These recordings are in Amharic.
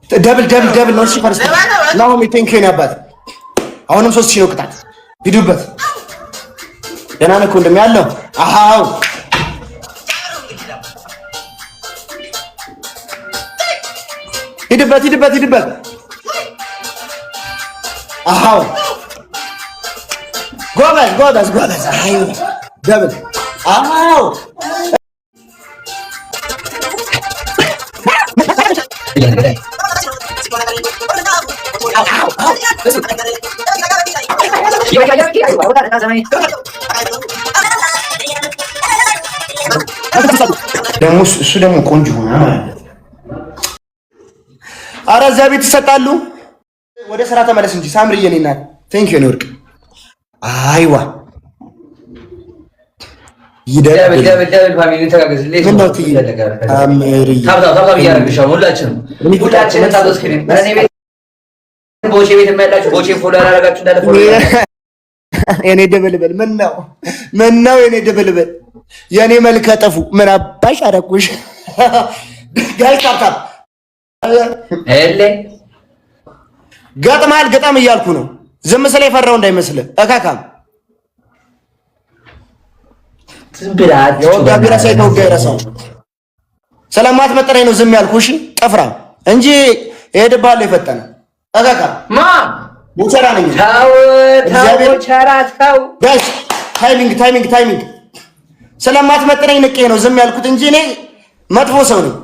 ደብል ነው። እሺ ፈርስት ናሆም ቴንኪው ነው አባት። አሁንም 3000 ነው ቅጣት። ሂዱበት። ደህና ነህ እኮ እንደሚያለው። አሃው ሂድበት። አሃው ጎበዝ። አሃው ደብል አሃው እሱ ደግሞ ቆንጆ ሆነ ማለት ነው። ኧረ እዚያ ቤት ይሰጣሉ። ወደ ስራ ተመለስ እንጂ ሳምሪ የኔ እናት ቴንክ ዩ ወርቅ። አይዋ የኔ ደበልበል ምን ነው የኔ ደበልበል የኔ መልከ ጠፉ ምን አባሽ አደረኩሽ? ጋይ ታፕታፕ ገጥማል ገጣም እያልኩ ነው። ዝም ስለ የፈራው እንዳይመስልህ እካካም የወጋ ቢረሳ የተወጋ ይረሳው። ስለማትመጥነኝ ነው ዝም ያልኩሽ ጠፍራ እንጂ እሄድብሃለሁ የፈጠነ እካካም ሙቸራ ነኝ። ታይሚንግ ስለማትመጥነኝ ንቄ ነው ዝም ያልኩት እንጂ እኔ መጥፎ ሰው ነኝ።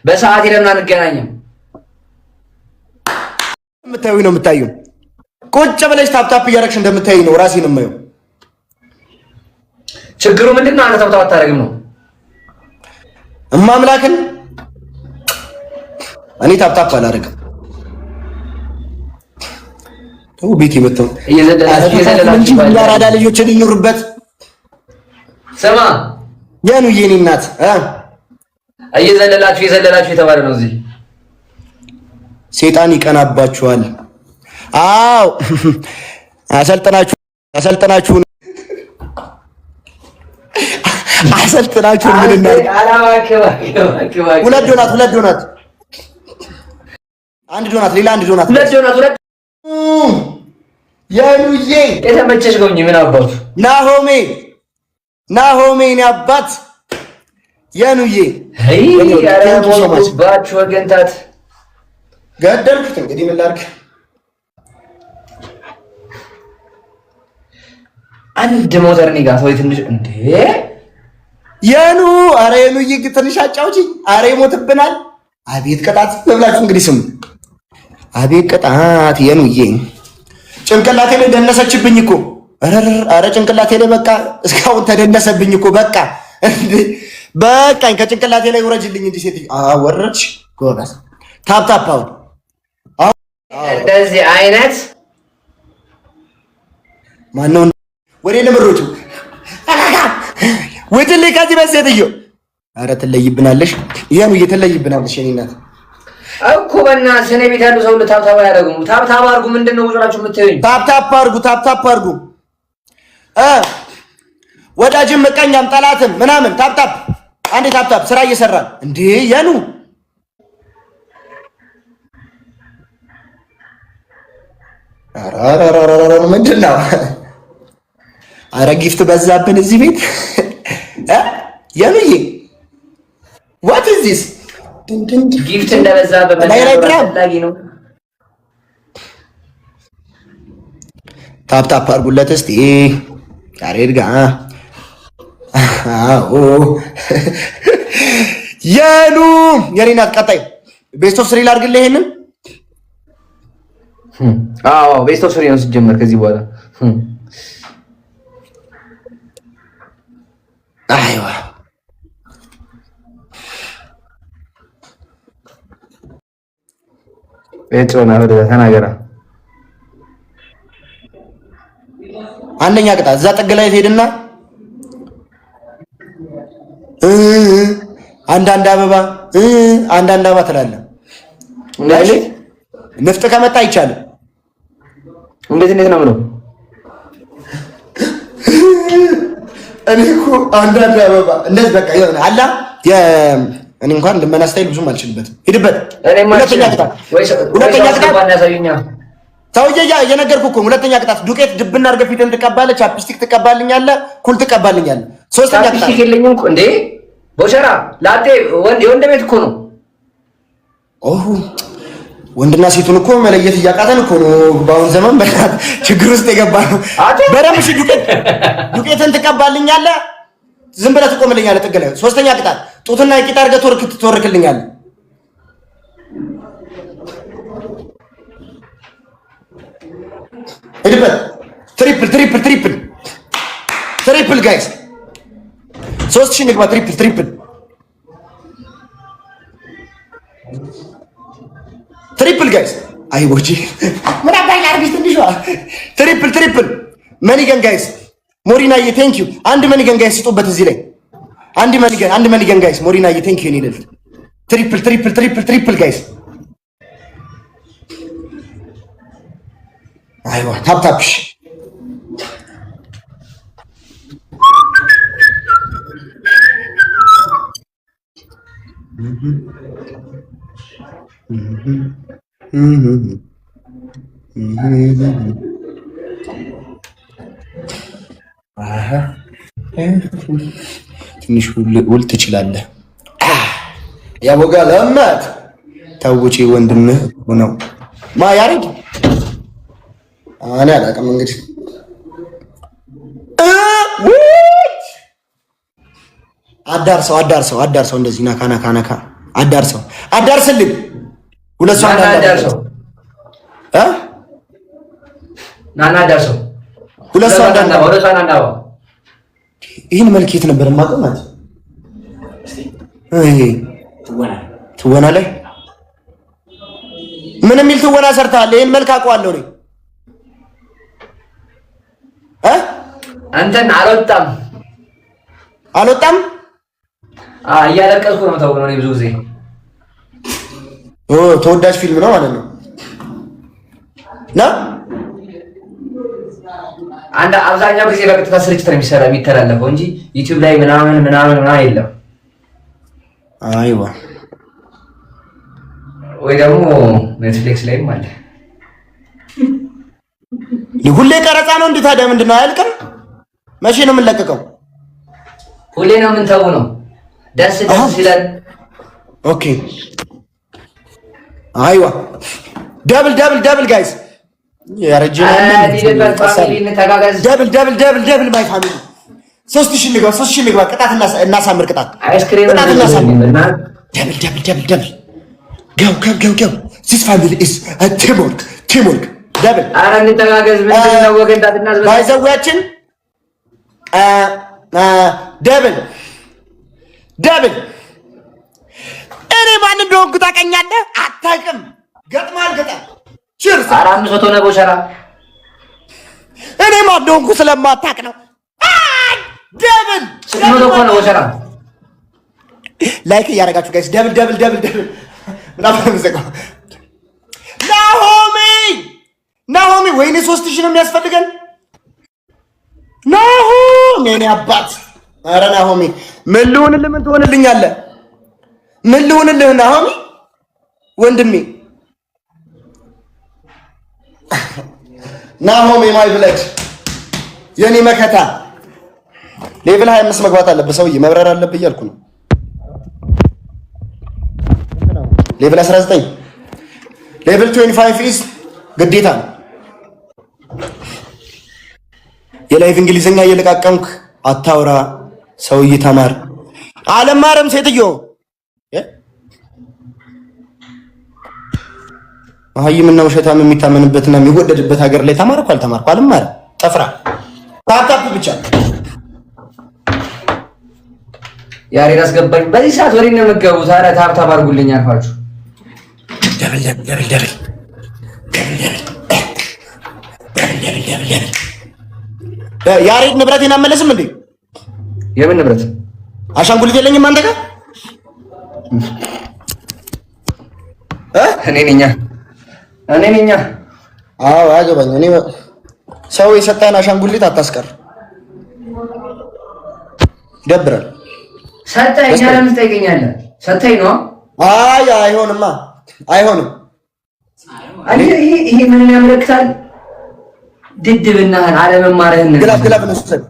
በሰዓት ለምን አንገናኝም? የምታዩ ነው የምታዩ። ቁጭ ብለሽ ታፕታፕ እያደረግሽ እንደምታዩ ነው ራሴን የማየው። ችግሩ ምንድን ነው? አንተ ታፕታፕ አታደርግም ነው እማምላክን እኔ ታፕታፕ አላደርግም። ቤት የመጣው ያራዳ ልጆችን ይኑርበት። ስማ ያኑ የኔ እናት እየዘለላችሁ የተባለ ነው እዚህ። ሴጣን ይቀናባችኋል። አዎ አሰልጥናችሁ ምን እናድርግ? ሁለት ዶናት አንድ ዶናት ሌላ አንድ ዶናት ሁለት ያኑዬ የተመቸሽ ጎኝ ምን አባቱ ናሆሜ እኔ አባት ያኑዬ ባችሁ ወገንታት ገደልኩት። እንግዲህ ምን ላድርግ? አንድ ሞተር እኔ ጋር ሰው ትንሽ እንዴ ያኑ አረ ያኑዬ ትንሽ አጫውቺ። አረ ይሞትብናል። አቤት ቅጣት ብላችሁ እንግዲህ ስሙ። አቤት ቅጣት ያኑዬ ጭንቅላቴ ላይ ደነሰችብኝ እኮ። አረ ጭንቅላቴ ላይ በቃ እስካሁን ተደነሰብኝ እኮ በቃ በቃኝ። ከጭንቅላቴ ላይ ወረጅልኝ እንጂ ሴት አወረድሽ። ጎበዝ ታፕታፕ አሁን እንደዚህ አይነት ማነው ወሬ ለምሮቹ ወጥልኝ ከዚህ በሴትዮ። አረ ትለይብናለሽ ያኑ እየተለይብናለሽ የኔ እናት እኮ በእናትሽ እኔ ቤት ያሉ ሰው ታፕታፕ አያደርጉም። ታፕታፕ አድርጉ። ምንድነው ወራችሁ የምትይኝ? ታፕታፕ አድርጉ ወዳጅም መቀኛም ጠላትም ምናምን ታፕታፕ አንዴ ታፕታፕ ስራ እየሰራን እንዴ ያኑ አራራራራ ምንድን ነው? አረ ጊፍት በዛብን እዚህ ቤት ያኑዬ what is this ጊፍት እንደበዛብን በላጊ ነው። ታፕታፕ አድርጉለት እስቲ ያሬድ ጋ አዎ ያኑ የኔ ናት። ቀጣይ ቤስት ኦፍ 3 ላድርግልህ ይሄንን። አዎ ቤስት ኦፍ 3 ነው ሲጀመር ከዚህ በኋላ አይዋ ቤቶና ወደ ተናገራ አንደኛ ቅጣት እዛ ጥግ ላይ ትሄድና አንዳንድ አበባ ትላለህ። ንፍጥ ከመጣ አይቻልም። እንዴት ነው የምለው? እኔ እኮ አንዳንድ አበባ እንደዚህ በቃ ይሆነ አላ እኔ እንኳን ልመና ስታይል ብዙም አልችልበትም። ሂድበት። ሁለተኛ ቅጣት ሰውዬ የነገርኩህ እኮ ሁለተኛ ቅጣት ዱቄት ድብና አድርገህ ፊትን ትቀባለህ፣ ቻፕስቲክ ትቀባልኛለህ፣ ኩል ትቀባልኛለህ። ሶስተኛ ቅጣት ቻፕስቲክ የለኝም እኮ እንዴ ቦሸራ ላጤ የወንድ ቤት እኮ ነው። ኦሁ ወንድና ሴቱን እኮ መለየት እያቃተን እኮ ነው በአሁን ዘመን። በቃ ችግር ውስጥ የገባ ነው። በደምብ እሺ ዱቄትን ትቀባልኛለህ፣ ዝም ብለህ ትቆምልኛለህ ጥግ ላይ። ሶስተኛ ቅጣት ጡትና የቂጣ አድርገህ ትወርክልኛለህ። ሂድበት። ትሪፕል ትሪፕል ትሪፕል ትሪፕል ጋይስ 3000 ንግባ። ትሪፕል ትሪፕል ትሪፕል ጋይስ አይቦጂ ምን አባይ አርቢስ ትንሿ ትሪፕል ትሪፕል መኒገን ጋይስ ሞሪናዬ ቴንክ ዩ። አንድ መኒገን ጋይስ ስጡበት እዚህ ላይ አንድ መኒገን ጋይስ ሞሪናዬ ቴንክ ዩ። እኔ ትሪፕል ትሪፕል ትሪፕል ትሪፕል ጋይስ አይዋ ታፕ ታፕሽ ትንሽ ውል ትችላለህ። ያቦጋ ለማት ታውጪ ወንድምህ ነው ማ ያረግ እኔ አላውቅም። እንግዲህ አዳርሰው እንደዚህ ናካ አዳርስልኝ። ሁለት ሰው አዳርሰው ናና አዳርሰው ሁለት ሰው አዳርሰው። ይህን መልክ የት ነበር ማቀማት? ትወና ላይ ምን የሚል ትወና ሰርተሃል? ይህን መልክ አውቀዋለሁ እኔ። አንተን አልወጣም እያለቀስኩ ነው ተውነው። እኔ ብዙ ጊዜ ተወዳጅ ፊልም ነው ማለት ነው ና አንድ አብዛኛው ጊዜ በቀጥታ ስርጭት ነው የሚተላለፈው እንጂ ዩቲዩብ ላይ ምናምን የለም። አይዋ ወይ ደግሞ ኔትፍሊክስ ላይም አለ። ሁሌ ቀረጻ ነው እንዴ ታዲያ? ምንድነው አያልቅም? መቼ ነው የምንለቀቀው? ሁሌ ነው የምንተው ነው ደስ ይላል። ኦኬ አይዋ ደብል ጋይስ ያረጀና ደብል ማይ ፋሚሊ 3000 ንግባ። ቅጣት እናሳምር። ቅጣት ደብል ገው ዚስ ፋሚሊ ኢዝ አ ቲምወርክ ደብል። ኧረ እንተጋገዝ። ምንድን ነው ወገን እንዳትናዝ ባይዘዋችን ደብል እኔ ማን እንደሆንኩ ታውቀኛለህ? አታውቅም። ገጥሟል ገጣ ቺርስ 400 ነው ቦሸራ። እኔ ማን እንደሆንኩ ስለማታውቅ ነው። ደብል 600 እኮ ነው ቦሸራ። ላይክ እያደረጋችሁ ጋይስ ደብል ምናምን ዘጋው። ናሆሚ ወይኔ 3000 ነው የሚያስፈልገን። ናሆሚ የኔ አባት። ኧረ ናሆሚ ምን ልሁንልህ? ምን ትሆንልኛለህ? ምን ልሁንልህ ናሆሚ ወንድሜ? ናሆሚ ማይ ብለድ የኔ መከታ። ሌቭል 25 መግባት አለብህ ሰውዬ፣ መብረር አለብህ እያልኩ ነው። ሌቭል 19 ሌቭል 25 ኢዝ ግዴታ ነው። የላይቭ እንግሊዝኛ እየለቃቀምክ አታውራ ሰውዬ፣ ተማር። አለማረም ሴትዮ መሀይምና ውሸታም የሚታመንበትና የሚወደድበት ሀገር ላይ ተማርኩ አልተማርኩ አልማረ ጠፍራ ታፕታፕ ብቻ ያሬድ አስገባኝ። በዚህ ሰዓት ወሬ ነው የምትገቡት። ኧረ ታፕታፕ አድርጉልኝ አልኳችሁ። ደብል ያሬድ ንብረቴን አመለስም እንዴ? የምን ንብረት? አሻንጉሊት የለኝም አንተ ጋር? እኔ ነኝ። አዎ አገባኝ። እኔ ሰው የሰጠህን አሻንጉሊት አታስቀር። ይደብራል። ሰጠኝ ለምን ትጠይቀኛለህ? ሰጠኝ ነው። አይ አይሆንማ፣ አይሆንም። ይሄ ምን ያመለክታል? ድድብናህን አለመማርህን። ግላፍ ነው ሰጠኝ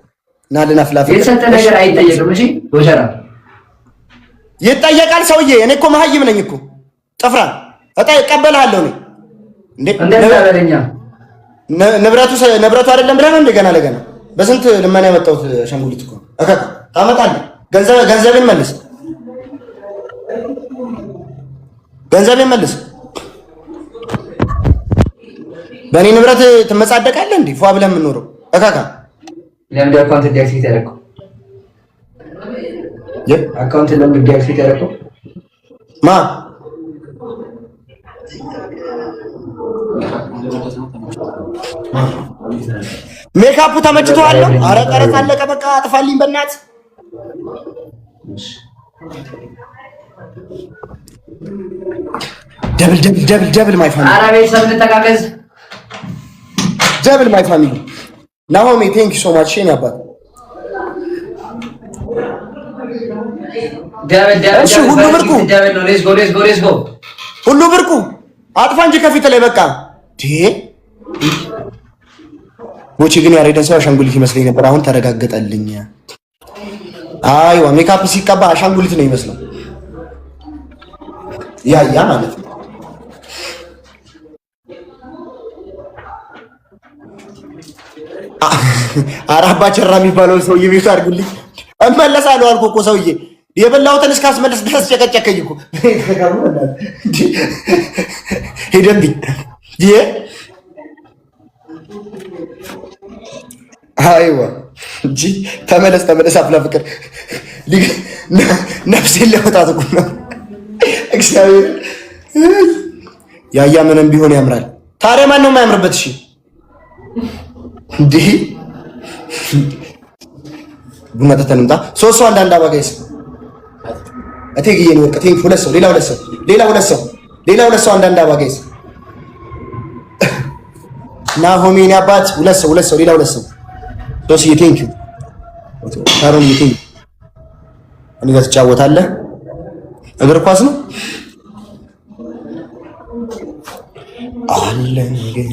እና ለናፍላፍ የሰጠ ነገር አይጠየቅም። እሺ ወሸራ ይጠየቃል። ሰውዬ እኔ እኮ መሀይም ነኝ እኮ ጥፍራ እቀበልሃለሁ ነው እንዴ? እንደዛ በለኛ። ንብረቱ አይደለም ብለህ ነው እንደገና ለገና በስንት ልመና ያመጣሁት አሻንጉሊት እኮ ታመጣለህ። ገንዘቤን መልስ፣ ገንዘቤን መልስ። በእኔ ንብረት ትመጻደቃለህ እንዴ? ፏ ብለህ የምንኖረው ለምን አካውንት ዲአክቲቬት ያደረገው? አካውንት ለምን ዲአክቲቬት ያደረገው? ማ ሜካፑ ተመችቶሃል? አረ ቀረጥ አለቀ በቃ አጥፋልኝ በእናትህ። ደብል ማይ ፋሚሊ። አረ ቤተሰብ እንተጋገዝ። ደብል ማይ ፋሚሊ ናሆሜ ቴንክ ዩ ሶ ማች ሼን ያባት ሁሉ ብርቁ ሁሉ ብርቁ አጥፋ እንጂ ከፊት ላይ በቃ ቦቼ ግን ያሬደን ሰው አሻንጉሊት ይመስለኝ ነበር። አሁን ተረጋገጠልኝ። አይዋ ሜካፕ ሲቀባ አሻንጉሊት ነው ይመስለው ያ ማለት ነው። አራባ ቸራ የሚባለውን ሰውዬ ቤቱ አድርጉልኝ። እመለሳለሁ አልኩህ እኮ ሰውዬ የበላሁትን እስካስመለስ ድረስ ጨቀጨቀኝ እኮ ሄደብኝ። አይዋ እንጂ ተመለስ አፍላ ፍቅር ነፍሴን ለመጣት እኮ ነው። እግዚአብሔር ያያ ምንም ቢሆን ያምራል። ታዲያ ማን ነው የማያምርበት? እሺ እንዴ ቡና ጠጥተን እንምጣ። ሶስት ሰው አንዳንድ አባጋይስ እቴግዬ ነው ወርቅ ቴንክ ሁለት ሰው ሌላ ሁለት ሰው አንዳንድ አባጋይስ ናሆሜን አባት ሁለት ሰው ሌላ ሁለት ሰው ሶስዬ ቴንክ ዩ ታሮን ቴንክ እኔ ጋር ትጫወታለህ። እግር ኳስ ነው አለን ግን